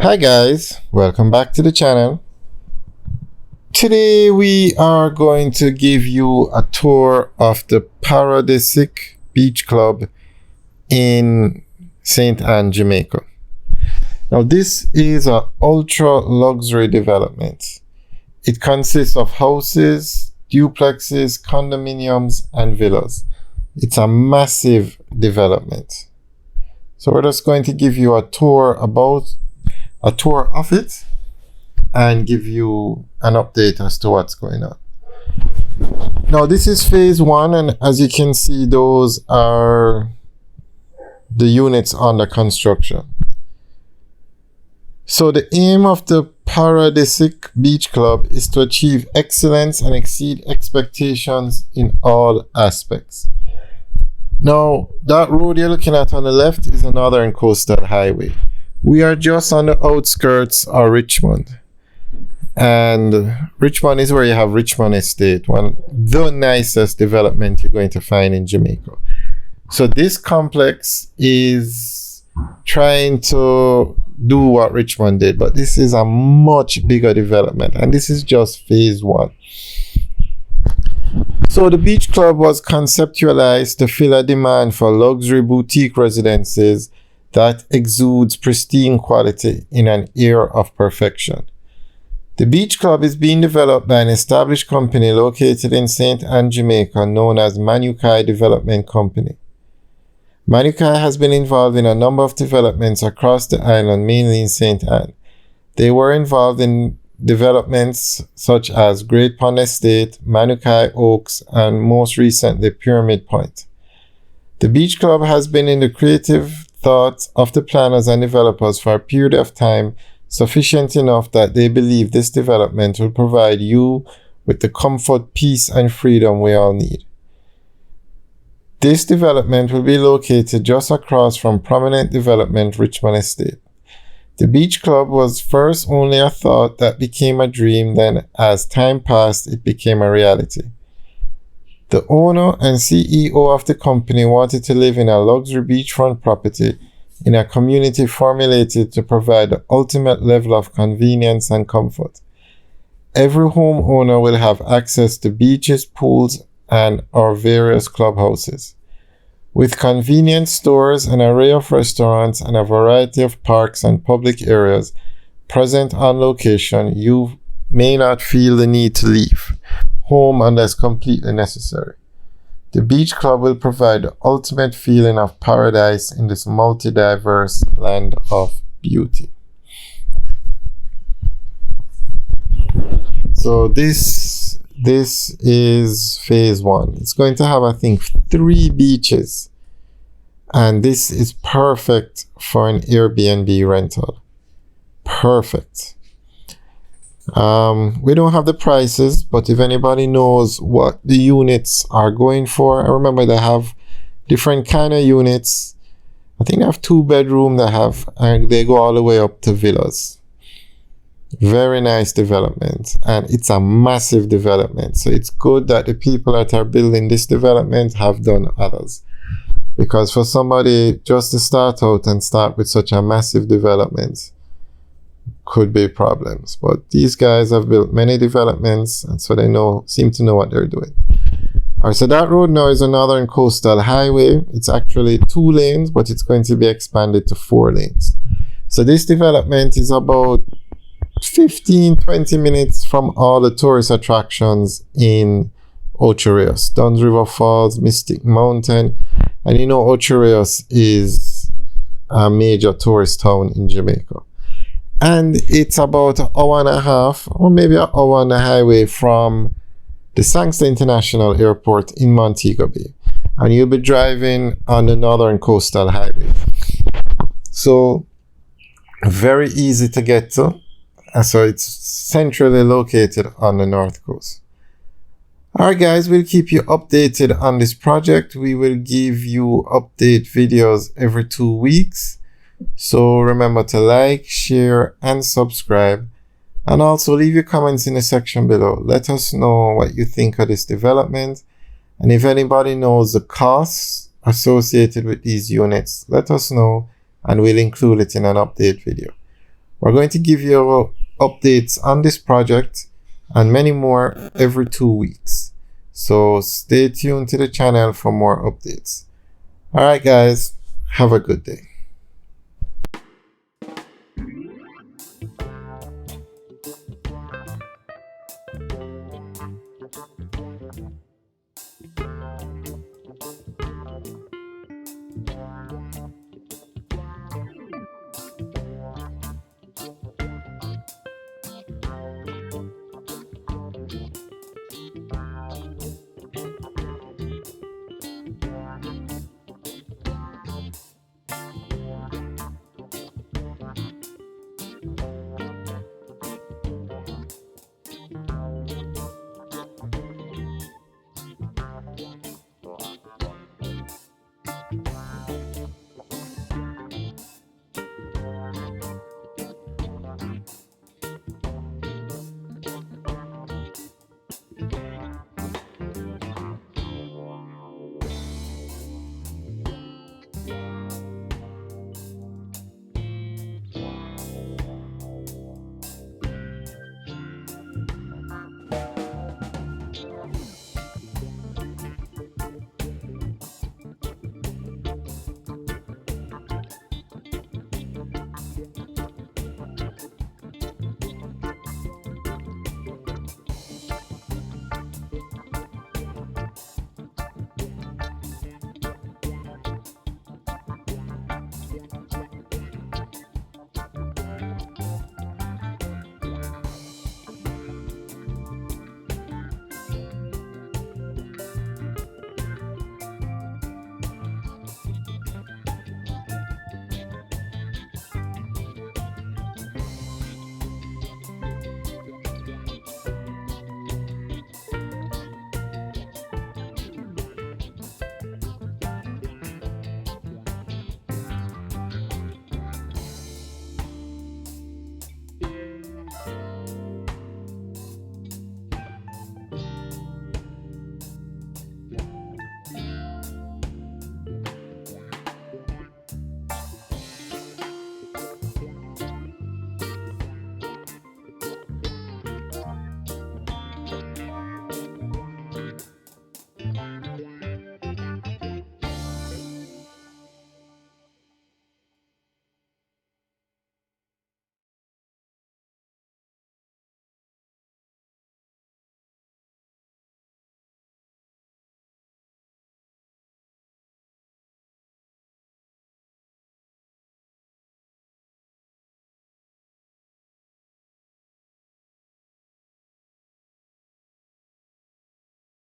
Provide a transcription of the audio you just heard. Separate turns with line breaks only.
Hi guys, welcome back to the channel. Today we are going to give you a tour of the Paradisiac Beach Club in St. Anne, Jamaica. Now this is an ultra luxury development. It consists of houses, duplexes, condominiums and villas. It's a massive development. So we're just going to give you a tour of it and give you an update as to what's going on. Now this is phase one, and as you can see, those are the units under construction. So the aim of the Paradisiac Beach Club is to achieve excellence and exceed expectations in all aspects. Now that road you're looking at on the left is a Northern Coastal Highway. We are just on the outskirts of Richmond. And Richmond is where you have Richmond Estate, the nicest development you're going to find in Jamaica. So this complex is trying to do what Richmond did, but this is a much bigger development, and this is just phase one. So the beach club was conceptualized to fill a demand for luxury boutique residences that exudes pristine quality in an era of perfection. The beach club is being developed by an established company located in St. Anne, Jamaica, known as Manukai Development Company. Manukai has been involved in a number of developments across the island, mainly in St. Anne. They were involved in developments such as Great Pond Estate, Manukai Oaks, and most recently Pyramid Point. The beach club has been in the creative thoughts of the planners and developers for a period of time sufficient enough that they believe this development will provide you with the comfort, peace, and freedom we all need. This development will be located just across from prominent development Richmond Estate. The beach club was first only a thought that became a dream, then as time passed it became a reality. The owner and CEO of the company wanted to live in a luxury beachfront property in a community formulated to provide the ultimate level of convenience and comfort. Every homeowner will have access to beaches, pools, and our various clubhouses. With convenient stores, an array of restaurants, and a variety of parks and public areas present on location, you may not feel the need to leave home unless completely necessary. The beach club will provide the ultimate feeling of paradise in this multi-diverse land of beauty. So this is phase one. It's going to have, I think, 3 beaches, and this is perfect for an Airbnb rental. Perfect. We don't have the prices, but if anybody knows what the units are going for, I remember they have different kind of units. I think they have 2-bedroom and they go all the way up to villas. Very nice development, and it's a massive development. So it's good that the people that are building this development have done others, because for somebody just to start out and start with such a massive development could be problems. But these guys have built many developments, and so they seem to know what they're doing. Alright, so that road now is a Northern Coastal Highway. It's actually 2 lanes, but it's going to be expanded to 4 lanes. So this development is about 15-20 minutes from all the tourist attractions in Ocho Rios, Duns River Falls, Mystic Mountain, and you know Ocho Rios is a major tourist town in Jamaica. And it's about an hour and a half, or maybe an hour on the highway from the Sangster International Airport in Montego Bay. And you'll be driving on the Northern Coastal Highway. So, very easy to get to. So it's centrally located on the North Coast. Alright guys, we'll keep you updated on this project. We will give you update videos every 2 weeks. So remember to like, share, and subscribe. And also leave your comments in the section below. Let us know what you think of this development. And if anybody knows the costs associated with these units, let us know and we'll include it in an update video. We're going to give you updates on this project and many more every 2 weeks. So stay tuned to the channel for more updates. Alright guys, have a good day.